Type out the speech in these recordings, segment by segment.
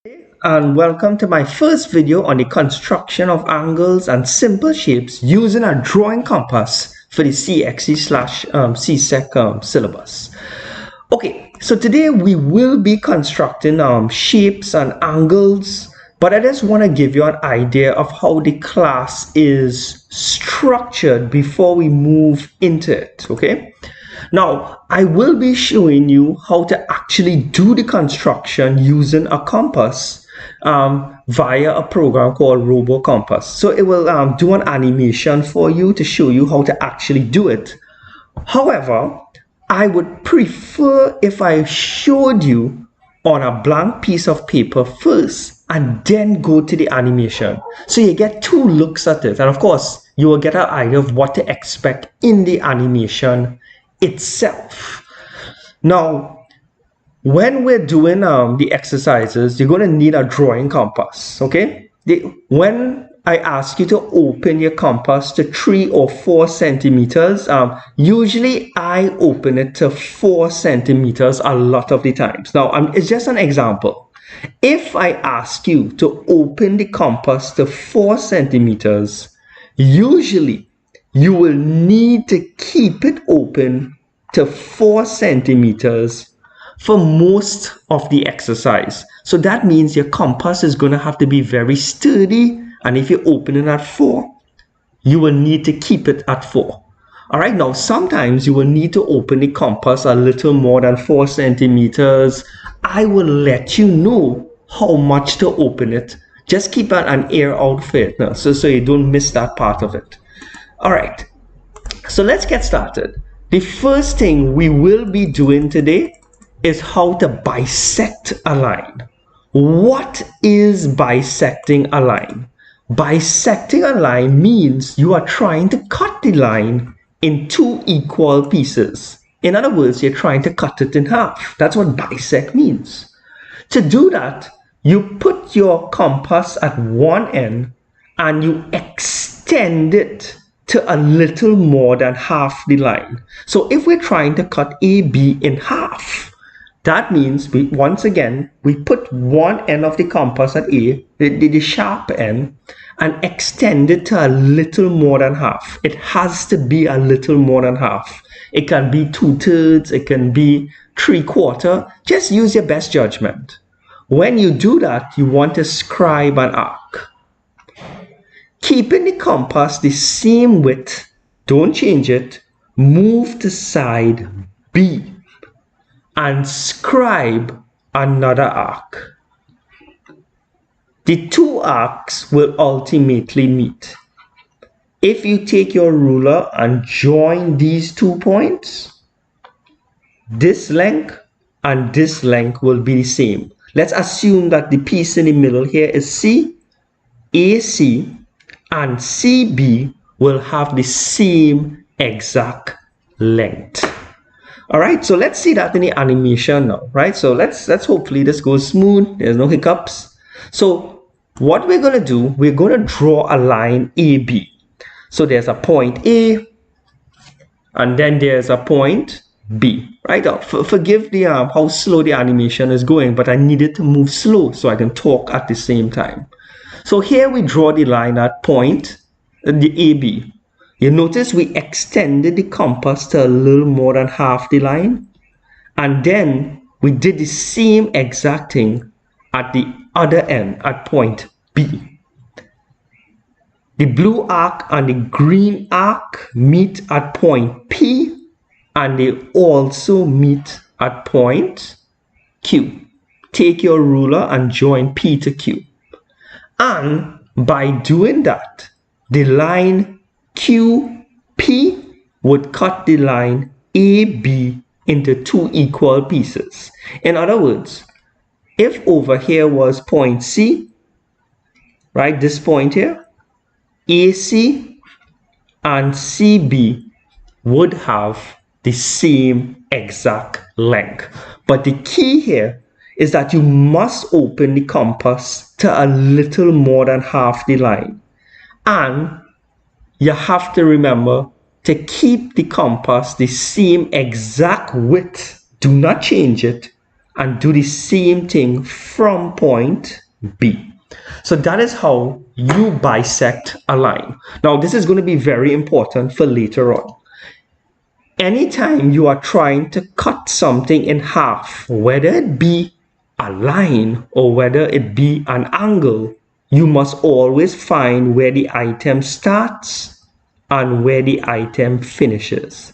And welcome to my first video on the construction of angles and simple shapes using a drawing compass for the CXC slash CSEC syllabus. Okay, so today we will be constructing shapes and angles, but I just want to give you an idea of how the class is structured before we move into it, okay? Now, I will be showing you how to actually do the construction using a compass via a program called RoboCompass. So it will do an animation for you to show you how to actually do it. However, I would prefer if I showed you on a blank piece of paper first and then go to the animation. So you get two looks at it. And of course, you will get an idea of what to expect in the animation itself. Now, when we're doing the exercises, you're going to need a drawing compass, okay? When I ask you to open your compass to 3 or 4 centimeters, usually I open it to 4 centimeters a lot of the times. Now, it's just an example. If I ask you to open the compass to 4 centimeters, usually you will need to keep it open to 4 centimeters for most of the exercise. So that means your compass is going to have to be very sturdy, and if you open it at 4, you will need to keep it at 4. All right, now sometimes you will need to open the compass a little more than 4 centimeters. I will let you know how much to open it. Just keep an ear out for it now, so you don't miss that part of it. All right, so let's get started. The first thing we will be doing today is how to bisect a line. What is bisecting a line? Bisecting a line means you are trying to cut the line in 2 equal pieces. In other words, you're trying to cut it in half. That's what bisect means. To do that, you put your compass at one end and you extend it to a little more than half the line. So if we're trying to cut AB in half, that means once again, we put one end of the compass at A, the sharp end, and extend it to a little more than half. It has to be a little more than half. It can be 2/3, it can be 3/4. Just use your best judgment. When you do that, you want to scribe an arc. Keeping the compass the same width, don't change it, move to side B and scribe another arc. The 2 arcs will ultimately meet. If you take your ruler and join these 2 points, this length and this length will be the same. Let's assume that the piece in the middle here is C, AC, and CB will have the same exact length. All right, so let's see that in the animation now, right? So let's hopefully this goes smooth. There's no hiccups. So what we're going to do, we're going to draw a line AB. So there's a point A, and then there's a point B, right? Forgive the how slow the animation is going, but I needed to move slow so I can talk at the same time. So here we draw the line at point, the AB. You notice we extended the compass to a little more than half the line. And then we did the same exact thing at the other end, at point B. The blue arc and the green arc meet at point P, and they also meet at point Q. Take your ruler and join P to Q. And by doing that, the line QP would cut the line AB into 2 equal pieces. In other words, if over here was point C, right, this point here, AC and CB would have the same exact length. But the key here is that you must open the compass to a little more than half the line. And you have to remember to keep the compass the same exact width. Do not change it. and do the same thing from point B. So that is how you bisect a line. Now, this is going to be very important for later on. Anytime you are trying to cut something in half, whether it be a line or whether it be an angle, you must always find where the item starts and where the item finishes.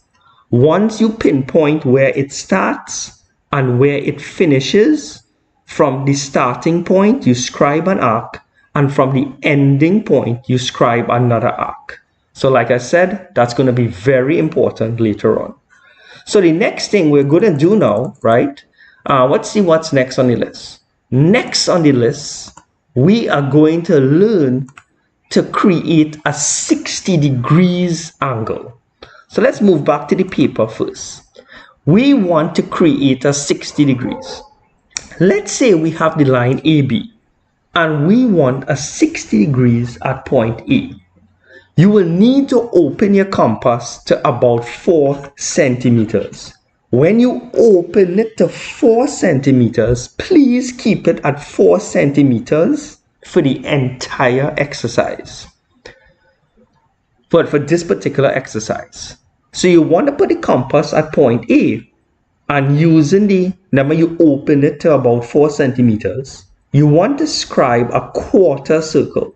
Once you pinpoint where it starts and where it finishes, from the starting point you scribe an arc, and from the ending point you scribe another arc. So like I said, that's going to be very important later on. So the next thing we're going to do now, right? Let's see what's next on the list. Next on the list, we are going to learn to create a 60 degrees angle. So let's move back to the paper first. We want to create a 60 degrees. Let's say we have the line AB and we want a 60 degrees at point A. You will need to open your compass to about 4 centimeters. When you open it to 4 centimeters, please keep it at 4 centimeters for the entire exercise. For this particular exercise. So you want to put the compass at point A, and using the number you open it to about 4 centimeters, you want to scribe a quarter circle.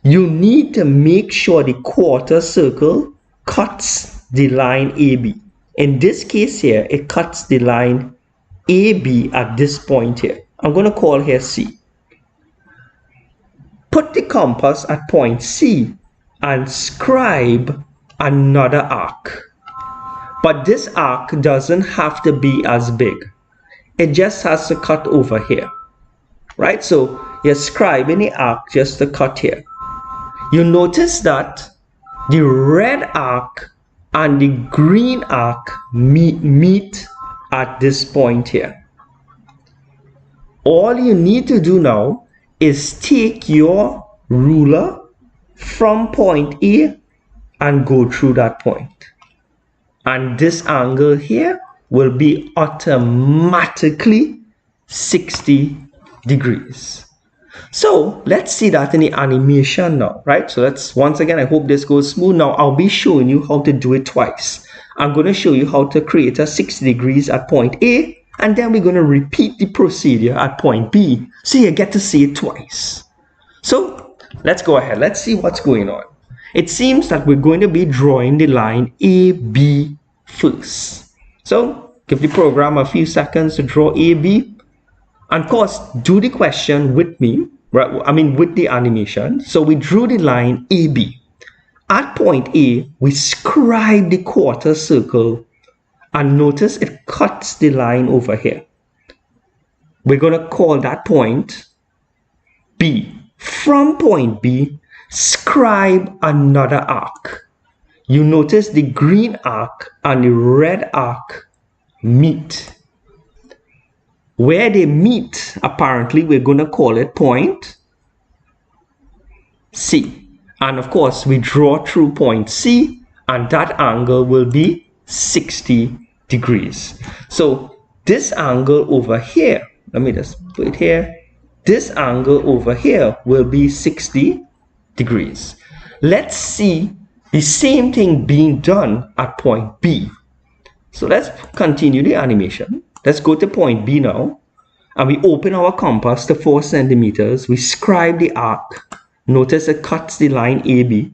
You need to make sure the quarter circle cuts the line AB. In this case here, it cuts the line AB at this point here. I'm going to call here C. Put the compass at point C and scribe another arc. But this arc doesn't have to be as big. It just has to cut over here. Right? So you're scribing the arc just to cut here. You notice that the red arc and the green arc meet at this point here. All you need to do now is take your ruler from point A and go through that point. And this angle here will be automatically 60 degrees. So let's see that in the animation now, right? So let's, once again, I hope this goes smooth. Now I'll be showing you how to do it twice. I'm going to show you how to create a 60 degrees at point A, and then we're going to repeat the procedure at point B. So you get to see it twice. So let's go ahead. Let's see what's going on. It seems that we're going to be drawing the line AB first. So give the program a few seconds to draw AB. And of course, do the question with me, right? I mean, with the animation. So we drew the line AB. At point A, we scribe the quarter circle, and notice it cuts the line over here. We're going to call that point B. From point B, scribe another arc. You notice the green arc and the red arc meet. Where they meet, apparently, we're going to call it point C. And of course, we draw through point C, and that angle will be 60 degrees. So this angle over here, let me just put it here. This angle over here will be 60 degrees. Let's see the same thing being done at point B. So let's continue the animation. Let's go to point B now. And we open our compass to 4 centimeters. We scribe the arc. Notice it cuts the line AB.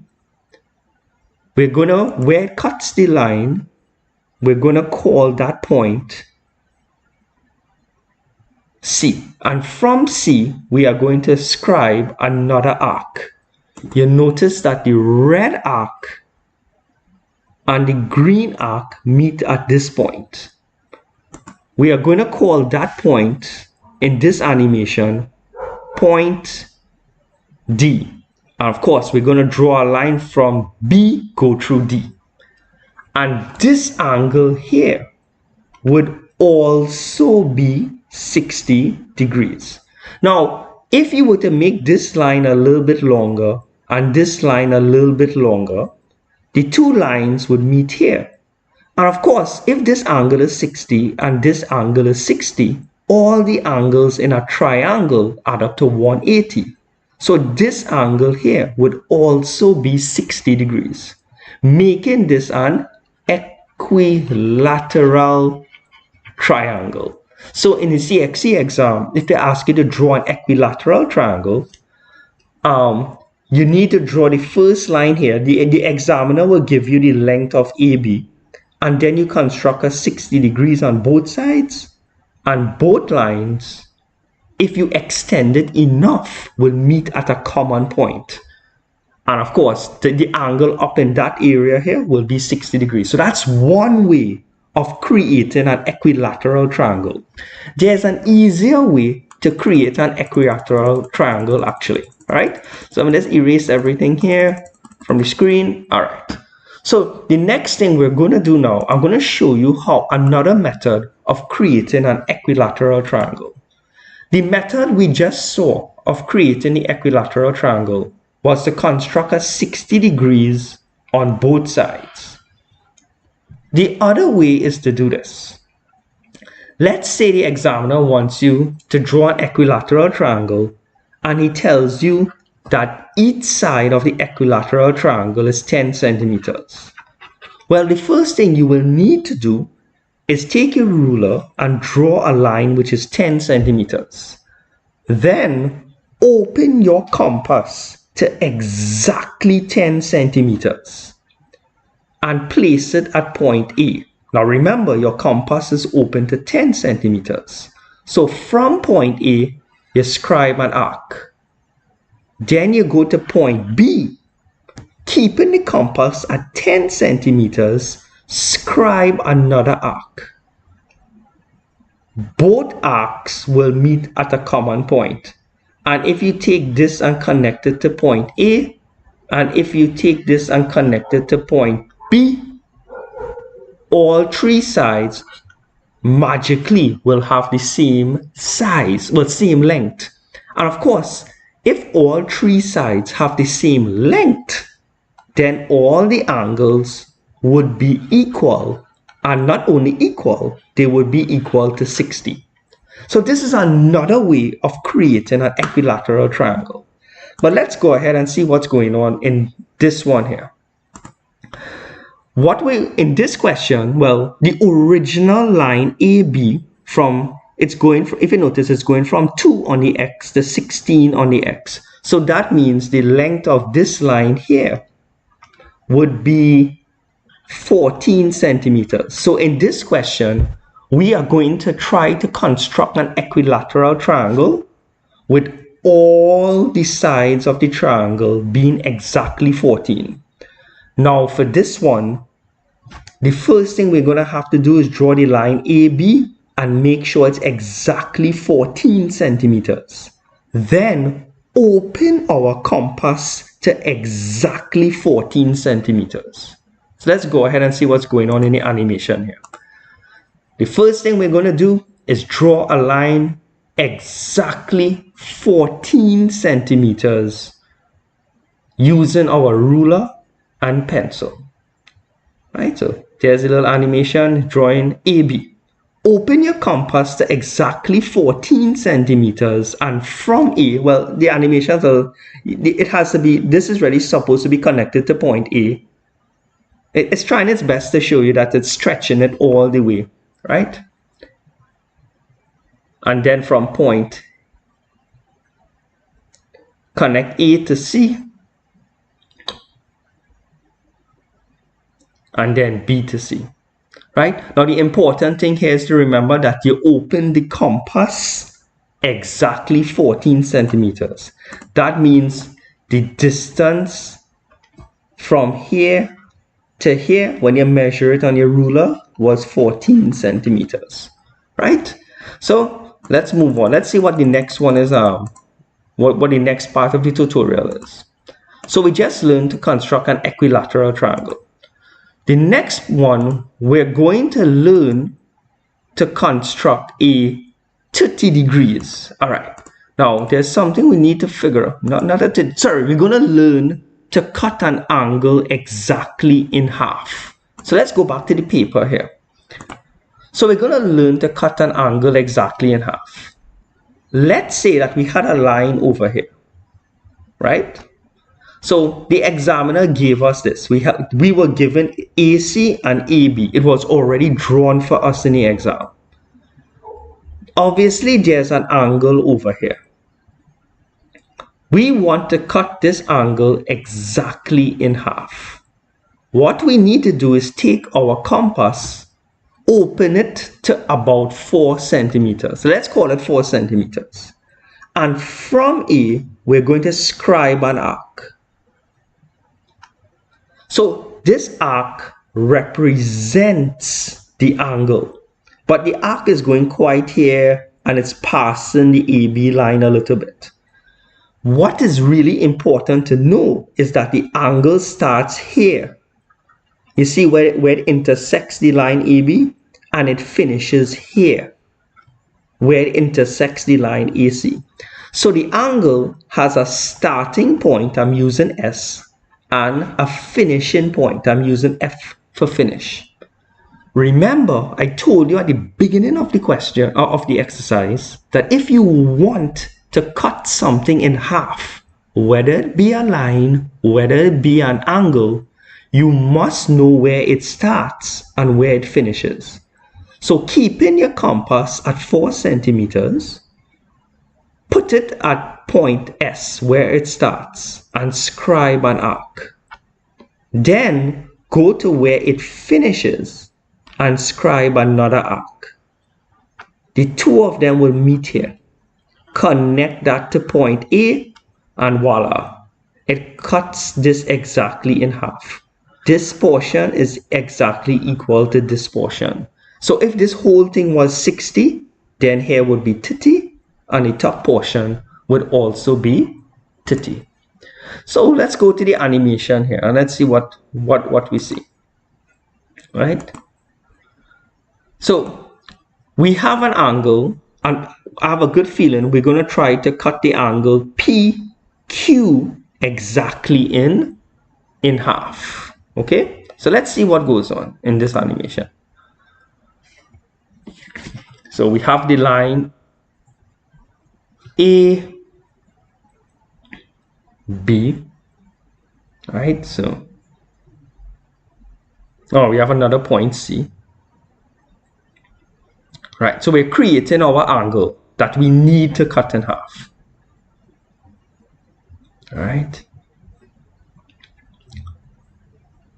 We're gonna, where it cuts the line, we're gonna call that point C. And from C, we are going to scribe another arc. You notice that the red arc and the green arc meet at this point. We are going to call that point in this animation point D. And of course, we're going to draw a line from B, go through D. And this angle here would also be 60 degrees. Now, if you were to make this line a little bit longer and this line a little bit longer, the two lines would meet here. And of course, if this angle is 60 and this angle is 60, all the angles in a triangle add up to 180. So this angle here would also be 60 degrees, making this an equilateral triangle. So in the CXC exam, if they ask you to draw an equilateral triangle, you need to draw the first line here. The examiner will give you the length of AB, and then you construct a 60 degrees on both sides, and both lines, if you extend it enough, will meet at a common point. And of course, the angle up in that area here will be 60 degrees. So that's one way of creating an equilateral triangle. There's an easier way to create an equilateral triangle actually. All right, so I'm going to just erase everything here from the screen. All right. So the next thing we're going to do now, I'm going to show you how another method of creating an equilateral triangle. The method we just saw of creating the equilateral triangle was to construct a 60 degrees on both sides. The other way is to do this. Let's say the examiner wants you to draw an equilateral triangle, and he tells you that each side of the equilateral triangle is 10 centimeters. Well, the first thing you will need to do is take a ruler and draw a line which is 10 centimeters. Then open your compass to exactly 10 centimeters and place it at point A. Now remember, your compass is open to 10 centimeters. So from point A, you scribe an arc. Then you go to point B, keeping the compass at 10 centimeters, scribe another arc. Both arcs will meet at a common point. And if you take this and connect it to point A, and if you take this and connect it to point B, all three sides magically will have the same size, well, same length. And of course, if all three sides have the same length, then all the angles would be equal, and not only equal, they would be equal to 60. So this is another way of creating an equilateral triangle. But let's go ahead and see what's going on in this one here. In this question, well, the original line AB if you notice, it's going from 2 on the x to 16 on the x. So that means the length of this line here would be 14 centimeters. So in this question, we are going to try to construct an equilateral triangle with all the sides of the triangle being exactly 14. Now for this one, the first thing we're going to have to do is draw the line AB and make sure it's exactly 14 centimeters. Then open our compass to exactly 14 centimeters. So let's go ahead and see what's going on in the animation here. The first thing we're going to do is draw a line exactly 14 centimeters using our ruler and pencil. Right, so there's a little animation drawing AB. Open your compass to exactly 14 centimeters, and from A, well, the animation, it has to be, this is really supposed to be connected to point A. It's trying its best to show you that it's stretching it all the way, right? And then from point, connect A to C, and then B to C. Right? Now the important thing here is to remember that you open the compass exactly 14 centimeters. That means the distance from here to here, when you measure it on your ruler, was 14 centimeters. Right? So let's move on. Let's see what the next one is, what the next part of the tutorial is. So we just learned to construct an equilateral triangle. The next one, we're going to learn to construct a 30 degrees. All right. Now, there's something we need to figure out. We're going to learn to cut an angle exactly in half. So let's go back to the paper here. So we're going to learn to cut an angle exactly in half. Let's say that we had a line over here, right? So the examiner gave us this. We were given AC and AB. It was already drawn for us in the exam. Obviously, there's an angle over here. We want to cut this angle exactly in half. What we need to do is take our compass, open it to about 4 centimeters. Let's call it 4 centimeters. And from A, we're going to scribe an arc. So this arc represents the angle, but the arc is going quite here and it's passing the AB line a little bit. What is really important to know is that the angle starts here. You see where it intersects the line AB, and it finishes here where it intersects the line AC. So the angle has a starting point, I'm using S, and a finishing point, I'm using F for finish. Remember, I told you at the beginning of the question, or of the exercise, that if you want to cut something in half, whether it be a line, whether it be an angle, you must know where it starts and where it finishes. So keeping your compass at 4 centimeters, put it at point S where it starts and scribe an arc. Then go to where it finishes and scribe another arc. The two of them will meet here. Connect that to point A and voila, it cuts this exactly in half. This portion is exactly equal to this portion. So if this whole thing was 60, then here would be 30, and the top portion would also be 30. So let's go to the animation here and let's see what we see. Right? So we have an angle, and I have a good feeling we're going to try to cut the angle PQ exactly in half. Okay? So let's see what goes on in this animation. So we have the line A, B, right? So, we have another point C. Right, so we're creating our angle that we need to cut in half. All right.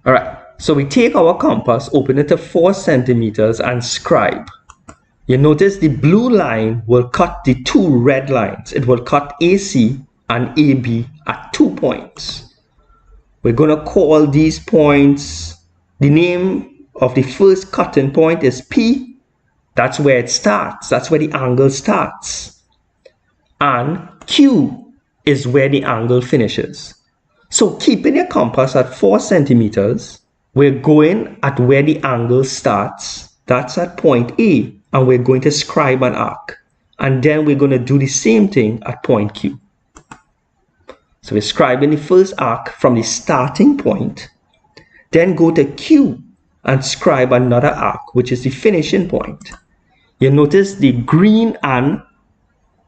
All right, so we take our compass, open it to 4 centimeters and scribe. You notice the blue line will cut the two red lines. It will cut AC and AB at 2 points. We're going to call these points, the name of the first cutting point is P. That's where it starts. That's where the angle starts. And Q is where the angle finishes. So keeping your compass at 4 centimeters, we're going at where the angle starts. That's at point A. And we're going to scribe an arc. And then we're going to do the same thing at point Q. So we're scribing the first arc from the starting point. Then go to Q and scribe another arc, which is the finishing point. You notice the green and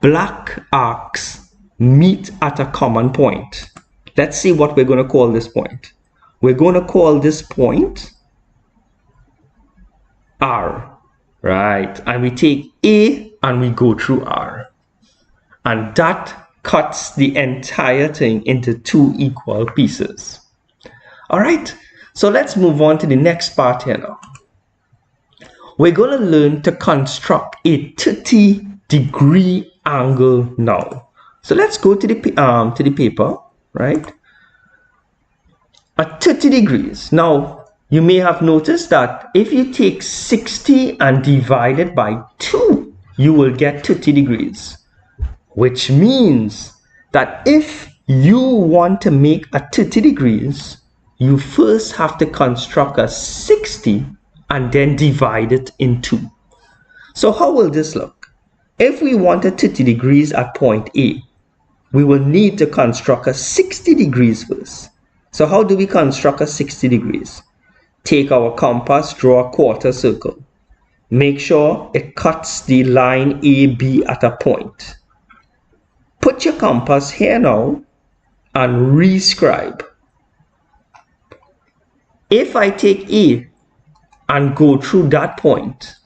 black arcs meet at a common point. Let's see what we're going to call this point. We're going to call this point R, right? And we take A and we go through R. And that cuts the entire thing into 2 equal pieces. All right, so let's move on to the next part here now. We're going to learn to construct a 30-degree angle now. So let's go to the paper, right? At 30 degrees. Now, you may have noticed that if you take 60 and divide it by 2, you will get 30 degrees. Which means that if you want to make a 30 degrees, you first have to construct a 60 and then divide it in 2. So how will this look? If we wanted 30 degrees at point A, we will need to construct a 60 degrees first. So how do we construct a 60 degrees? take our compass, draw a quarter circle. Make sure it cuts the line AB at a point. Put your compass here now and rescribe. If I take A and go through that point,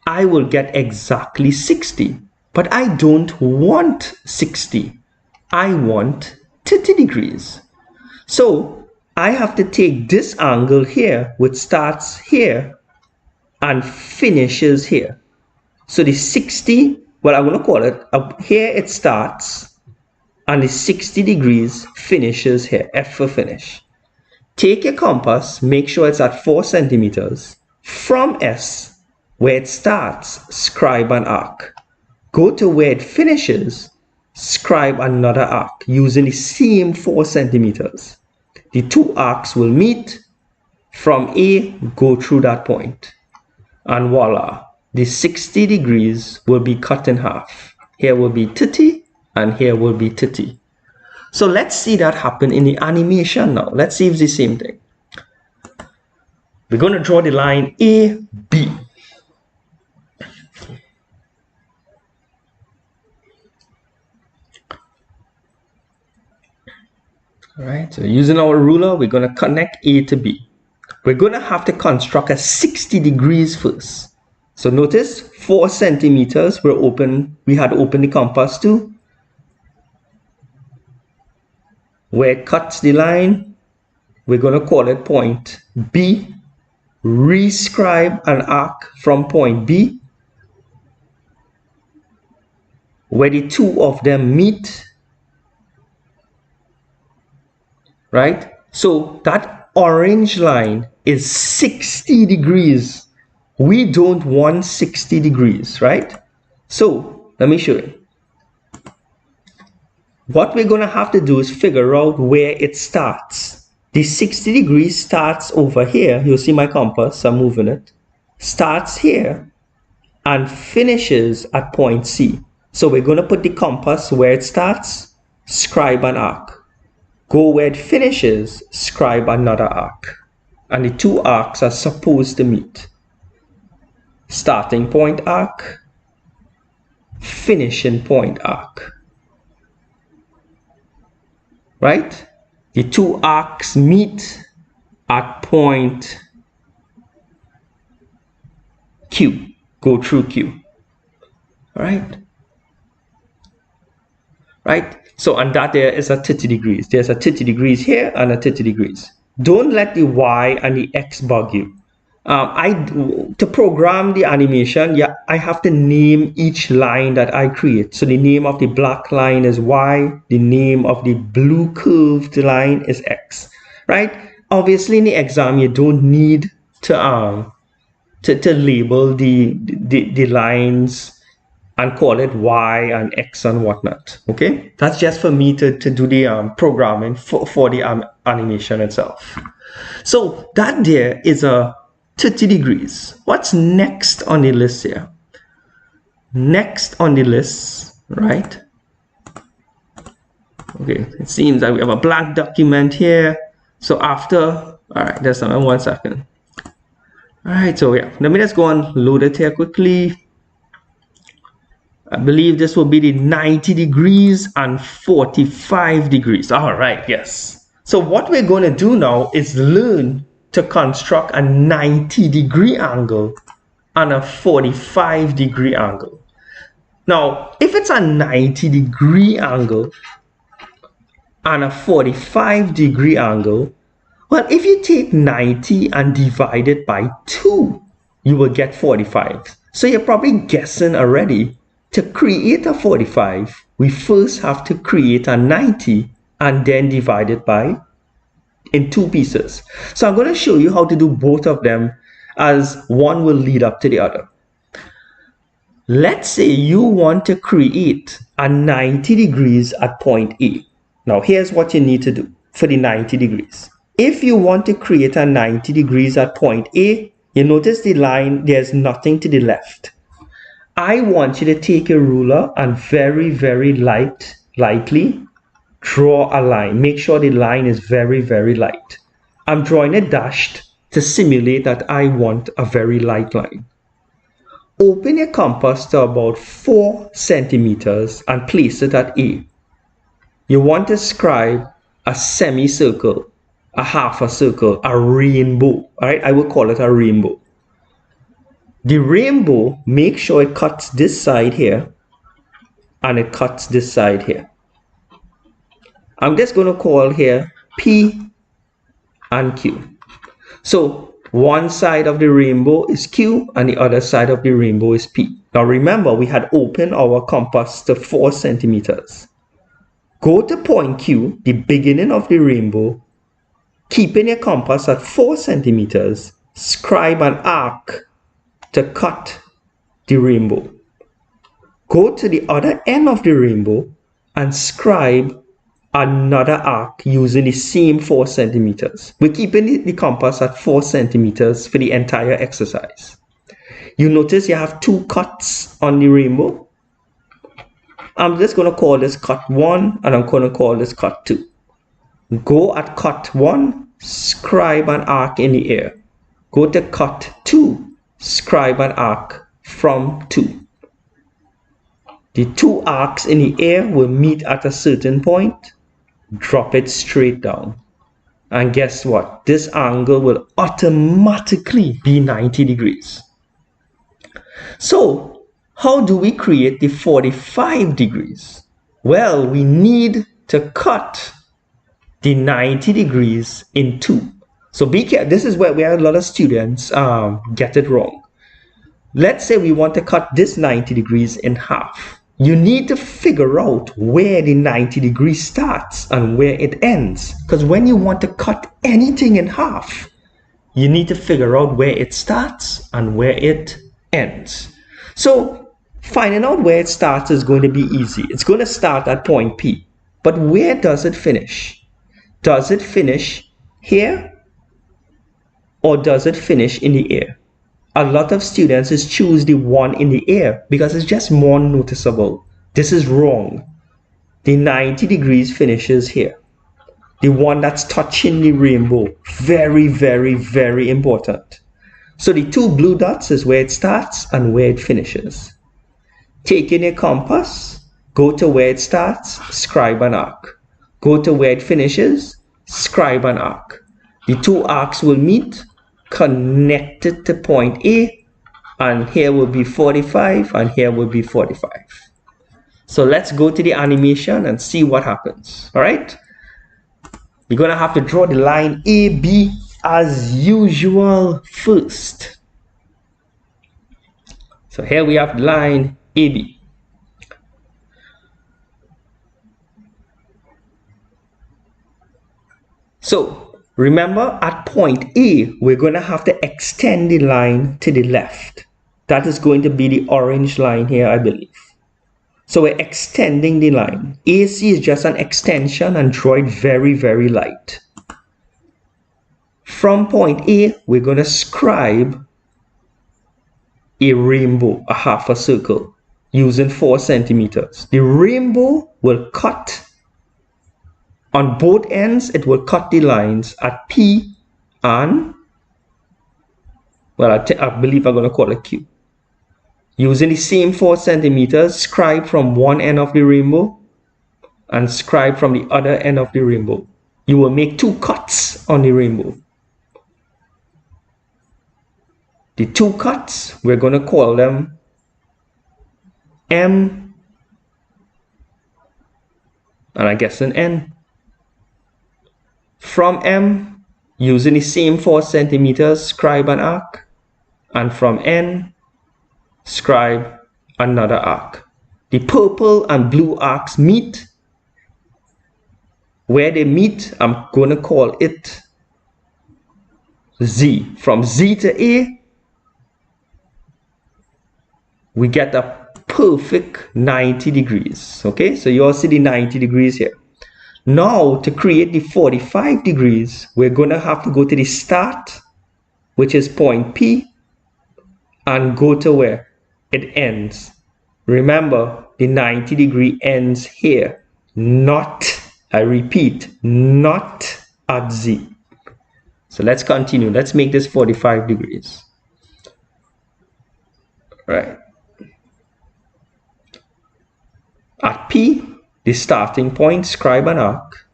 I will get exactly 60. But I don't want 60. I want 30 degrees. So I have to take this angle here, which starts here and finishes here. So the 60, well, I'm going to call it, here it starts, and the 60 degrees finishes here, F for finish. Take your compass, make sure it's at 4 centimeters. From S, where it starts, scribe an arc. Go to where it finishes, scribe another arc using the same 4 centimeters. The two arcs will meet. From A, go through that point. And voila, the 60 degrees will be cut in half. Here will be 30 and here will be 30. So let's see that happen in the animation now. Let's see if it's the same thing. We're going to draw the line AB. All right, so using our ruler, we're going to connect A to B. We're going to have to construct a 60 degrees first. So notice 4 centimeters we had opened the compass to. Where it cuts the line, we're going to call it point B. Rescribe an arc from point B. Where the two of them meet. Right? So that orange line is 60 degrees. We don't want 60 degrees, right? So let me show you. What we're going to have to do is figure out where it starts. The 60 degrees starts over here. You'll see my compass, I'm moving it. Starts here and finishes at point C. So we're going to put the compass where it starts, scribe an arc. Go where it finishes, scribe another arc. And the two arcs are supposed to meet. Starting point arc, finishing point arc. Right? The two arcs meet at point Q. Go through Q. All right? Right? So, and that there is a 30 degrees. There's a 30 degrees here and a 30 degrees. Don't let the Y and the X bug you. To program the animation, yeah, I have to name each line that I create. So the name of the black line is Y, the name of the blue curved line is X, right? Obviously in the exam, you don't need to label the lines and call it Y and X and whatnot, okay? That's just for me to do the programming for the animation itself. So that there is a 30 degrees. What's next on the list here? Next on the list, right? Okay, it seems that we have a blank document here. So after, all right, there's another 1 second. All right, so yeah, let me just go and load it here quickly. I believe this will be the 90 degrees and 45 degrees. All right, yes. So what we're going to do now is learn to construct a 90-degree angle and a 45-degree angle. Now, if it's a 90-degree angle and a 45-degree angle, well, if you take 90 and divide it by 2, you will get 45. So you're probably guessing already. To create a 45, we first have to create a 90 and then divide it by in 2 pieces. So I'm going to show you how to do both of them, as one will lead up to the other. Let's say you want to create a 90 degrees at point A. Now here's what you need to do for the 90 degrees. If you want to create a 90 degrees at point A, you notice the line, there's nothing to the left. I want you to take a ruler and very, very lightly draw a line. Make sure the line is very, very light. I'm drawing it dashed to simulate that I want a very light line. Open your compass to about 4 centimeters and place it at A. You want to scribe a semicircle, a half a circle, a rainbow. All right, I will call it a rainbow. The rainbow, make sure it cuts this side here and it cuts this side here. I'm just going to call here P and Q. So one side of the rainbow is Q and the other side of the rainbow is P. Now remember, we had opened our compass to 4 centimeters. Go to point Q, the beginning of the rainbow, keeping your compass at 4 centimeters, scribe an arc to cut the rainbow. Go to the other end of the rainbow and scribe another arc using the same 4 centimeters. We're keeping the compass at 4 centimeters for the entire exercise. You notice you have 2 cuts on the rainbow. I'm just going to call this cut 1 and I'm going to call this cut 2. Go at cut 1, scribe an arc in the air. Go to cut 2, scribe an arc from 2. The 2 arcs in the air will meet at a certain point. Drop it straight down. And guess what? This angle will automatically be 90 degrees. So, how do we create the 45 degrees? Well, we need to cut the 90 degrees in 2. So be careful. This is where a lot of students get it wrong. Let's say we want to cut this 90 degrees in half. You need to figure out where the 90 degrees starts and where it ends. Because when you want to cut anything in half, you need to figure out where it starts and where it ends. So finding out where it starts is going to be easy. It's going to start at point P. But where does it finish? Does it finish here? Or does it finish in the air? A lot of students choose the one in the air because it's just more noticeable. This is wrong. The 90 degrees finishes here. The one that's touching the rainbow. Very, very, very important. So the 2 blue dots is where it starts and where it finishes. Taking a compass, go to where it starts, scribe an arc. Go to where it finishes, scribe an arc. The 2 arcs will meet, connected to point A, and here will be 45 and here will be 45. So let's go to the animation and see what happens. All right, you're gonna have to draw the line AB as usual first. So here we have the line AB. So remember, at point A, we're going to have to extend the line to the left. That is going to be the orange line here, I believe. So we're extending the line. AC is just an extension and draw it very, very light. From point A, we're going to scribe a rainbow, a half a circle, using 4 centimeters. The rainbow will cut on both ends. It will cut the lines at P and, well, I believe I'm going to call it Q. Using the same 4 centimeters, scribe from one end of the rainbow and scribe from the other end of the rainbow. You will make 2 cuts on the rainbow. The 2 cuts, we're going to call them M and I guess an N. From M, using the same 4 centimeters, scribe an arc, and from N, scribe another arc. The purple and blue arcs meet. Where they meet, I'm going to call it Z. From Z to A, we get a perfect 90 degrees. Okay, so you all see the 90 degrees here. Now, to create the 45 degrees, we're going to have to go to the start, which is point P, and go to where it ends. Remember, the 90 degree ends here, not, I repeat, not at Z. So let's continue. Let's make this 45 degrees. Right. At P, the starting point, scribe an arc.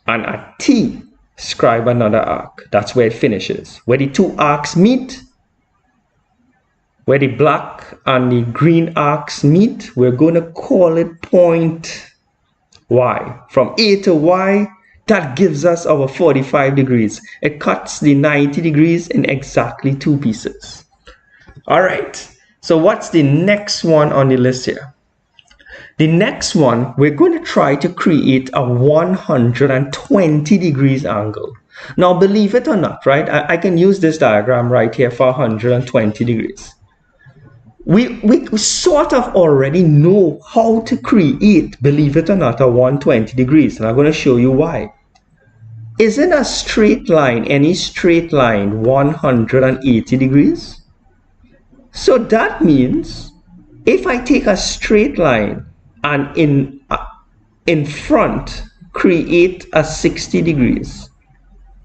And at T, scribe another arc. That's where it finishes. Where the two arcs meet, where the black and the green arcs meet, we're going to call it point Y. From A to Y, that gives us our 45 degrees. It cuts the 90 degrees in exactly 2 pieces. All right, so what's the next one on the list here? The next one, we're going to try to create a 120 degrees angle. Now, believe it or not, right? I can use this diagram right here for 120 degrees. We sort of already know how to create, believe it or not, a 120 degrees. And I'm going to show you why. Isn't a straight line, any straight line, 180 degrees? So that means if I take a straight line and in front create a 60 degrees,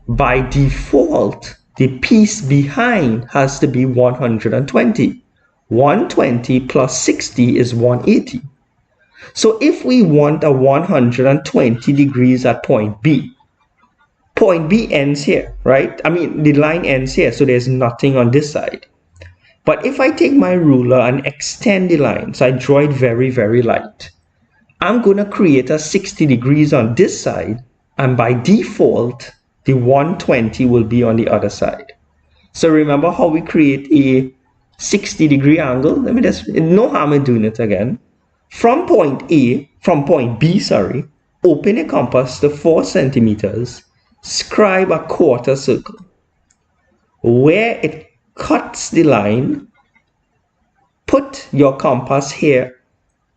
by default, the piece behind has to be 120. 120 plus 60 is 180. So if we want a 120 degrees at point B ends here, right? I mean, the line ends here, so there's nothing on this side. But if I take my ruler and extend the line, so I draw it very, very light, I'm going to create a 60 degrees on this side, and by default, the 120 will be on the other side. So remember how we create a 60 degree angle? Let me just, no harm in doing it again. From point B, open a compass to 4 centimeters, scribe a quarter circle. Where it cuts the line, put your compass here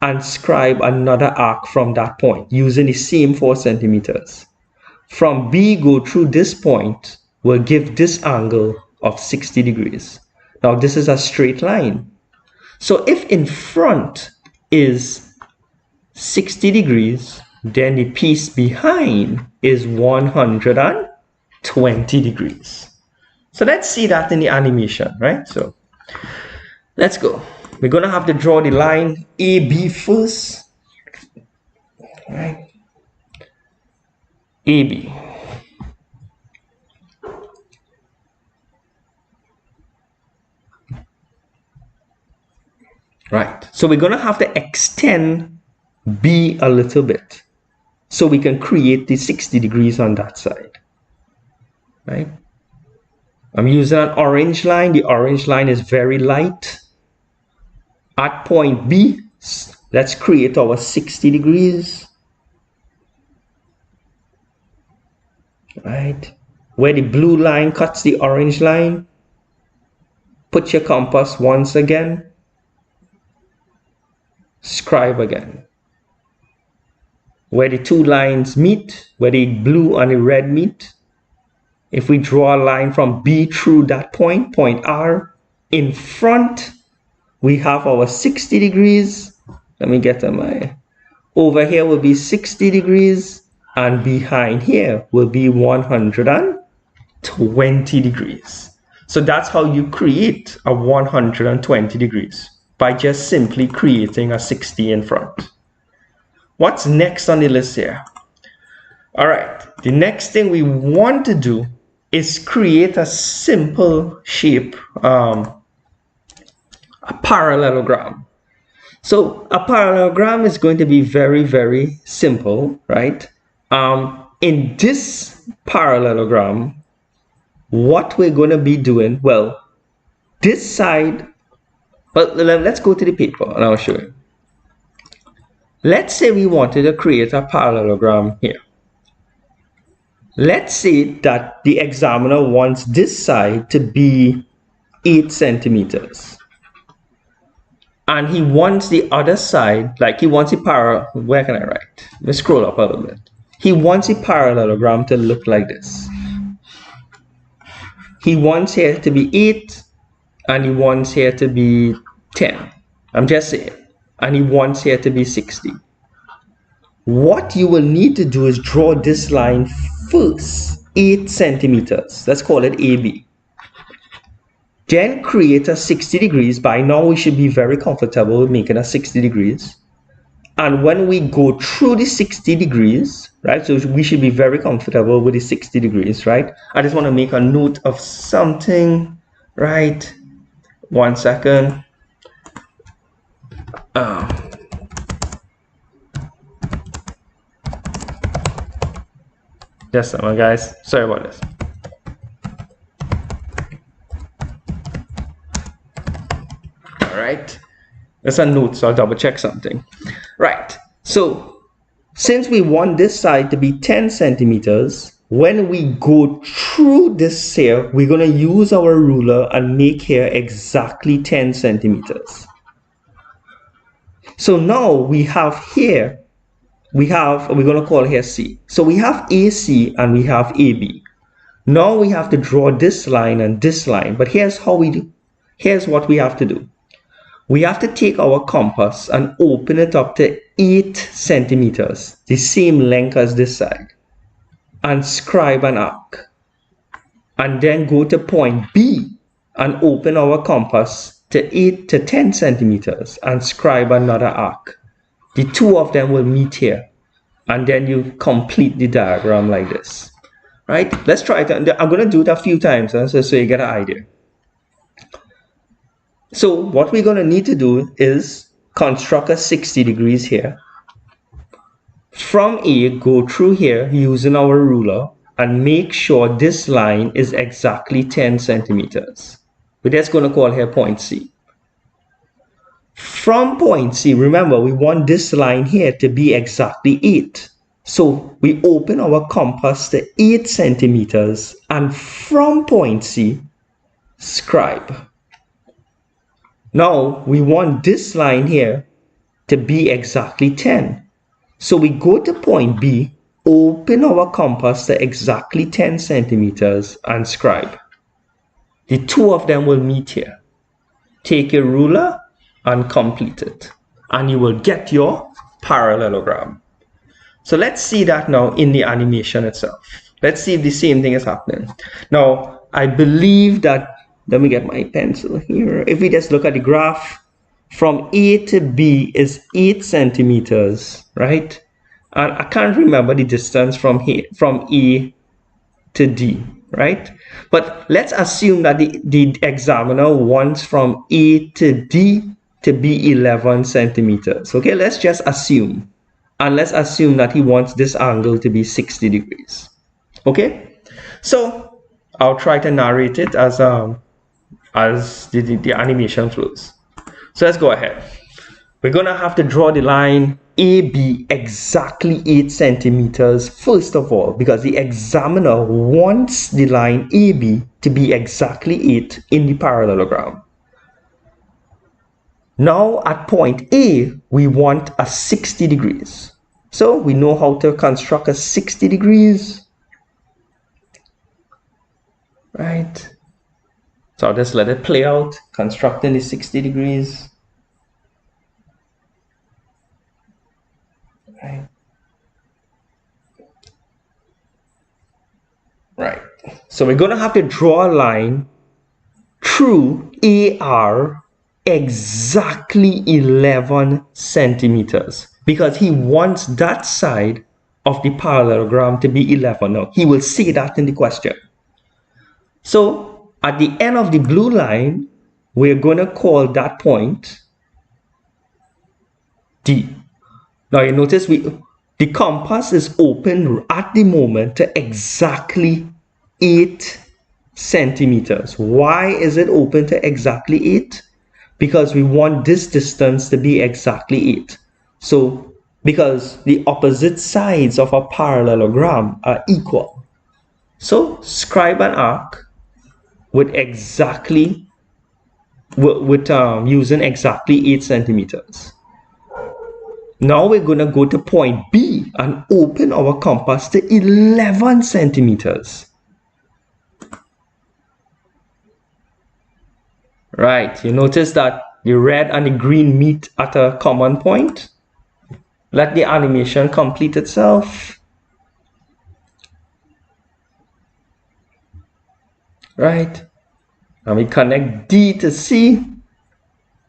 and scribe another arc from that point using the same 4 centimeters. From B, go through this point, will give this angle of 60 degrees. Now this is a straight line. So if in front is 60 degrees, then the piece behind is 120 degrees. So let's see that in the animation, right? So let's go. We're going to have to draw the line AB first. All right. AB. Right. So we're going to have to extend B a little bit so we can create the 60 degrees on that side. Right. I'm using an orange line. The orange line is very light. At point B, let's create our 60 degrees. Right. Where the blue line cuts the orange line, put your compass once again. Scribe again. Where the 2 lines meet, where the blue and the red meet, if we draw a line from B through that point, point R, in front, we have our 60 degrees. Let me get to my, over here will be 60 degrees, and behind here will be 120 degrees. So that's how you create a 120 degrees, by just simply creating a 60 in front. What's next on the list here? All right, the next thing we want to do is create a simple shape, a parallelogram. So a parallelogram is going to be very, very simple, right? In this parallelogram, what we're going to be doing, well, this side, well, let's go to the paper and I'll show you. Let's say we wanted to create a parallelogram here. Let's say that the examiner wants this side to be 8 centimeters. And he wants the other side, like he wants a where can I write? Let's scroll up a little bit. He wants a parallelogram to look like this. He wants here to be 8, and he wants here to be 10. I'm just saying. And he wants here to be 60. What you will need to do is draw this line first. 8 centimeters. Let's call it AB. Then create a 60 degrees. By now we should be very comfortable with making a 60 degrees. And when we go through the 60 degrees, right, so we should be very comfortable with the 60 degrees, right? I just want to make a note of something, right? 1 second. Just a moment, guys. Sorry about this. All right. That's a note, so I'll double check something. Right. So since we want this side to be 10 centimeters, when we go through this here, we're going to use our ruler and make here exactly 10 centimeters. So now we have here, we're going to call here C. So we have AC and we have AB. Now we have to draw this line and this line, but here's how we do. Here's what we have to do. We have to take our compass and open it up to 8 centimeters, the same length as this side, and scribe an arc. And then go to point B and open our compass to 8 to 10 centimeters and scribe another arc. The two of them will meet here. And then you complete the diagram like this. Right? Let's try it. I'm going to do it a few times so you get an idea. So what we're going to need to do is construct a 60 degrees here. From A, go through here using our ruler and make sure this line is exactly 10 centimeters. We're just going to call here point C. From point C, remember we want this line here to be exactly 8. So we open our compass to 8 centimeters and from point C, scribe. Now we want this line here to be exactly 10. So we go to point B, open our compass to exactly 10 centimeters and scribe. The two of them will meet here. Take a ruler and complete it. And you will get your parallelogram. So let's see that now in the animation itself. Let's see if the same thing is happening. Now, I believe that, let me get my pencil here. If we just look at the graph, from A to B is 8 centimeters, right? And I can't remember the distance from A to D, right? But let's assume that the examiner wants from A to D to be 11 centimeters. Okay, let's just assume. And let's assume that he wants this angle to be 60 degrees. Okay, so I'll try to narrate it as the animation flows. So let's go ahead. We're going to have to draw the line AB exactly 8 centimeters first of all, because the examiner wants the line AB to be exactly 8 in the parallelogram. Now at point A, we want a 60 degrees. So we know how to construct a 60 degrees. Right? So I'll just let it play out, constructing the 60 degrees. Right. Right. So we're going to have to draw a line through AR exactly 11 centimeters because he wants that side of the parallelogram to be 11. Now, he will say that in the question. So at the end of the blue line, we're going to call that point D. Now you notice the compass is open at the moment to exactly 8 centimeters. Why is it open to exactly 8? Because we want this distance to be exactly 8. So because the opposite sides of a parallelogram are equal. So scribe an arc with using exactly 8 centimeters. Now we're going to go to point B and open our compass to 11 centimeters. Right, you notice that the red and the green meet at a common point. Let the animation complete itself. right? And we connect D to C,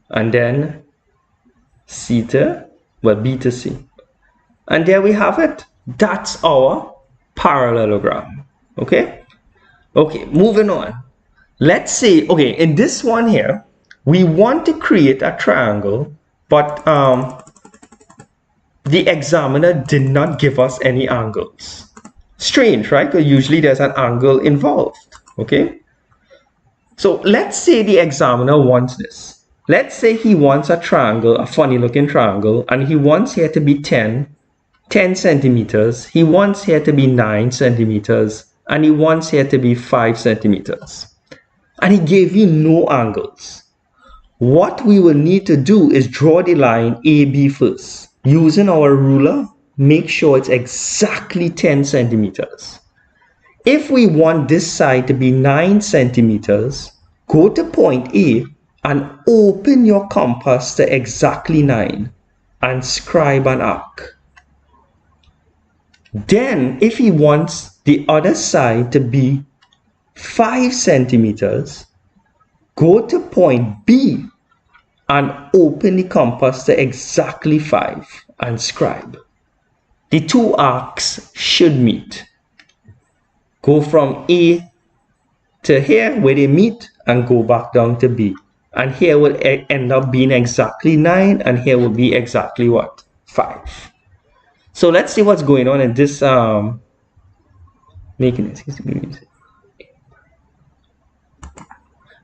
and then C to, well, B to C. And there we have it. That's our parallelogram, okay? Okay, moving on. Let's say, okay, in this one here, we want to create a triangle, but the examiner did not give us any angles. Strange, right? Because usually there's an angle involved, okay? So let's say the examiner wants this. Let's say he wants a triangle, a funny looking triangle, and he wants here to be 10 centimeters. He wants here to be 9 centimeters, and he wants here to be 5 centimeters. And he gave you no angles. What we will need to do is draw the line AB first. Using our ruler, make sure it's exactly 10 centimeters. If we want this side to be 9 centimeters, go to point A and open your compass to exactly 9 and scribe an arc. Then, if he wants the other side to be 5 centimeters, go to point B and open the compass to exactly 5 and scribe. The two arcs should meet. Go from A to here where they meet and go back down to B. And here will end up being exactly 9, and here will be exactly what? 5. So let's see what's going on in this making it.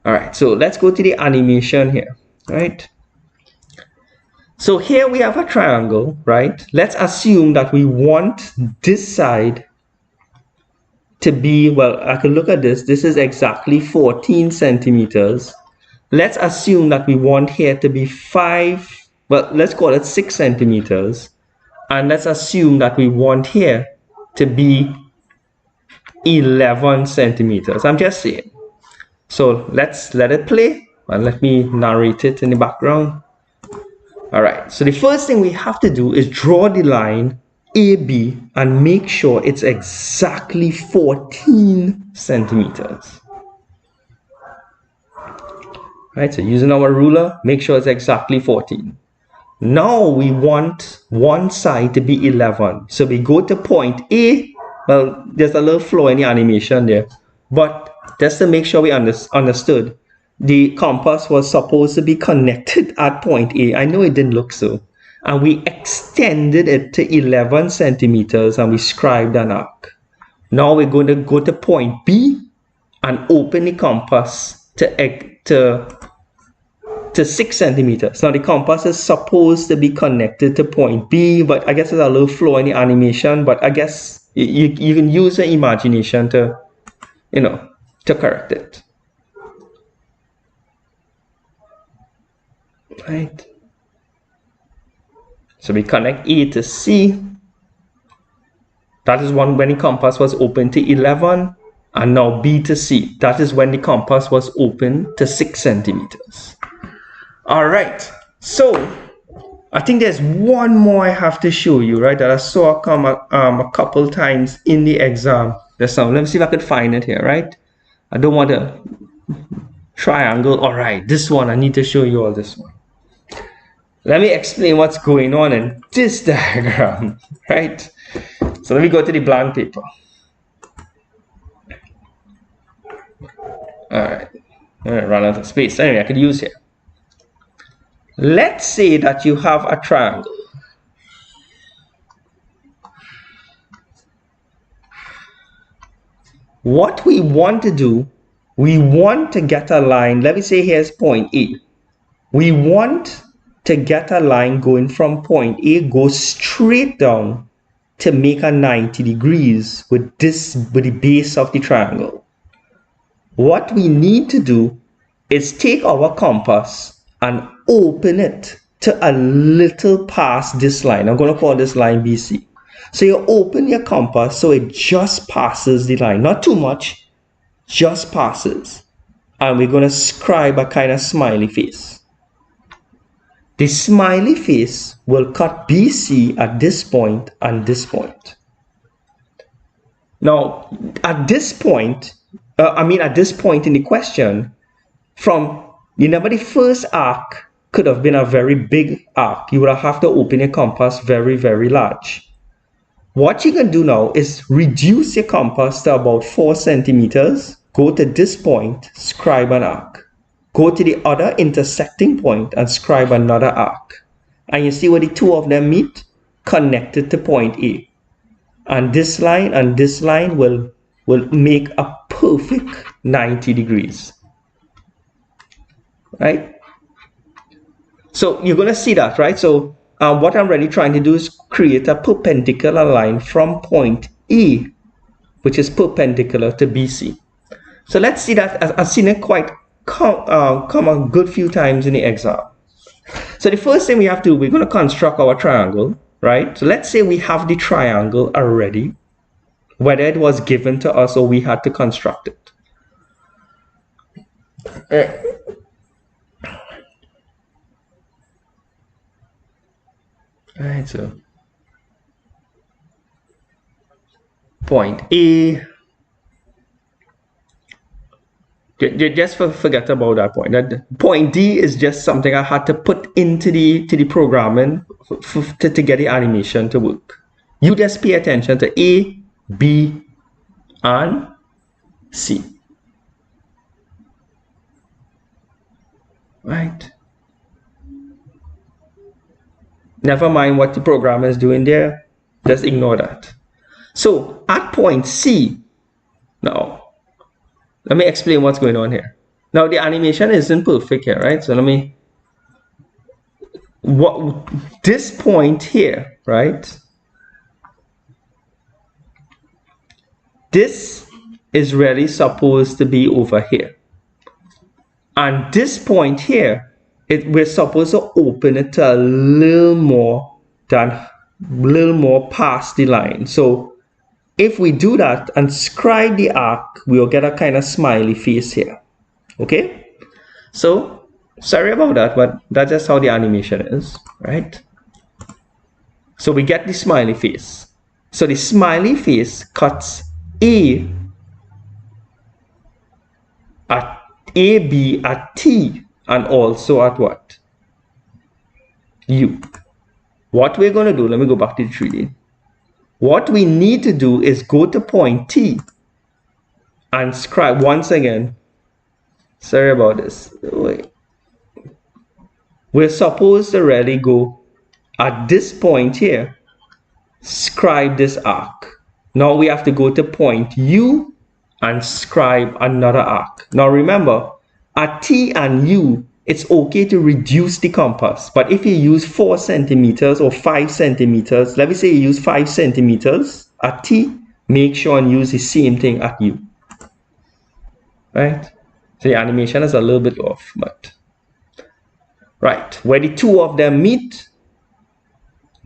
All right, so let's go to the animation here, right? So here we have a triangle, right? Let's assume that we want this side to be, well, I can look at this. This is exactly 14 centimeters. Let's assume that we want here to be 5, well, let's call it 6 centimeters. And let's assume that we want here to be 11 centimeters. I'm just saying. So let's let it play and let me narrate it in the background. All right, so the first thing we have to do is draw the line AB and make sure it's exactly 14 centimeters. Right, so using our ruler, make sure it's exactly 14. Now we want one side to be 11. So we go to point A. Well, there's a little flaw in the animation there, but just to make sure we understood, the compass was supposed to be connected at point A. I know it didn't look so. And we extended it to 11 centimeters and we scribed an arc. Now we're going to go to point B and open the compass to 6 centimeters. Now the compass is supposed to be connected to point B, but I guess there's a little flaw in the animation, but I guess you can use your imagination to, to correct it. Right. So we connect A to C. That is when the compass was open to 11. And now B to C. That is when the compass was open to 6 centimeters. All right. So I think there's one more I have to show you, right? That I saw come a couple times in the exam. Let me see if I could find it here, right? I don't want a triangle. All right, this one, I need to show you all this one. Let me explain what's going on in this diagram, right? So let me go to the blank paper. All right, run out of space. Anyway, I could use here. Let's say that you have a triangle. What we want to do, we want to get a line. Let me say here's point A. We want to get a line going from point A, go straight down to make a 90 degrees with the base of the triangle. What we need to do is take our compass and open it to a little past this line. I'm going to call this line BC. So you open your compass so it just passes the line, not too much, just passes. And we're going to scribe a kind of smiley face. The smiley face will cut BC at this point and this point. Now, at this point, at this point in the question, remember the first arc could have been a very big arc. You would have to open your compass very, very large. What you can do now is reduce your compass to about 4 centimeters. Go to this point, scribe an arc. Go to the other intersecting point and scribe another arc. And you see where the two of them meet? Connected to point A. And this line will make a perfect 90 degrees. Right? So you're going to see that, right? So what I'm really trying to do is create a perpendicular line from point E, which is perpendicular to BC. So let's see that. I've seen it quite come a good few times in the exam. So the first thing we have to do, we're going to construct our triangle, right? So let's say we have the triangle already, whether it was given to us or we had to construct it. All right, so point A. Just forget about that point. That point D is just something I had to put into the programming to get the animation to work. You just pay attention to A, B, and C. Right? Never mind what the program is doing there. Just ignore that. So at point C, now, let me explain what's going on here. Now the animation isn't perfect here, right? So this point here, right? This is really supposed to be over here. And this point here, we're supposed to open it to a little more past the line. So if we do that and scribe the arc, we'll get a kind of smiley face here. Okay? So, sorry about that, but that's just how the animation is, right? So we get the smiley face. So the smiley face cuts A at AB at T and also at what? U. What we're going to do, let me go back to the 3D. What we need to do is go to point T and scribe once again. Sorry about this. Wait. We're supposed to really go at this point here, scribe this arc. Now we have to go to point U and scribe another arc. Now remember, at T and U, it's okay to reduce the compass. But if you use 4 centimeters or 5 centimeters, let me say you use 5 centimeters at T, make sure and use the same thing at U. Right? So the animation is a little bit off, but right. Where the two of them meet,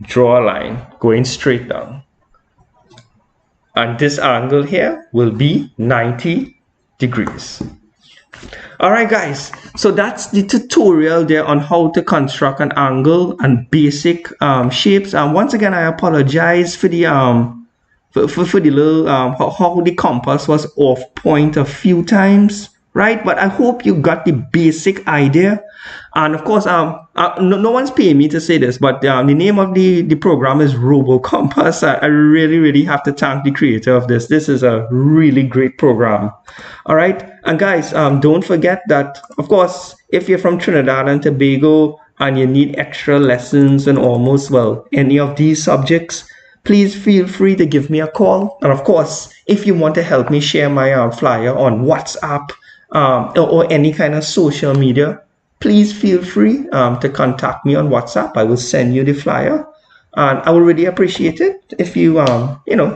draw a line going straight down. And this angle here will be 90 degrees. Alright guys, so that's the tutorial there on how to construct an angle and basic shapes. And once again, I apologize for the for the little how the compass was off point a few times, right? But I hope you got the basic idea. And of course, no one's paying me to say this, but the name of the program is RoboCompass. I really have to thank the creator of this. This is a really great program. All right, and guys, don't forget that, of course, if you're from Trinidad and Tobago and you need extra lessons and almost, well, any of these subjects, please feel free to give me a call. And of course, if you want to help me share my flyer on WhatsApp or any kind of social media, please feel free to contact me on WhatsApp. I will send you the flyer, and I will really appreciate it if you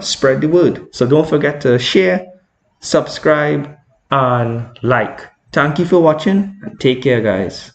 spread the word. So don't forget to share, subscribe, and like. Thank you for watching, and take care, guys.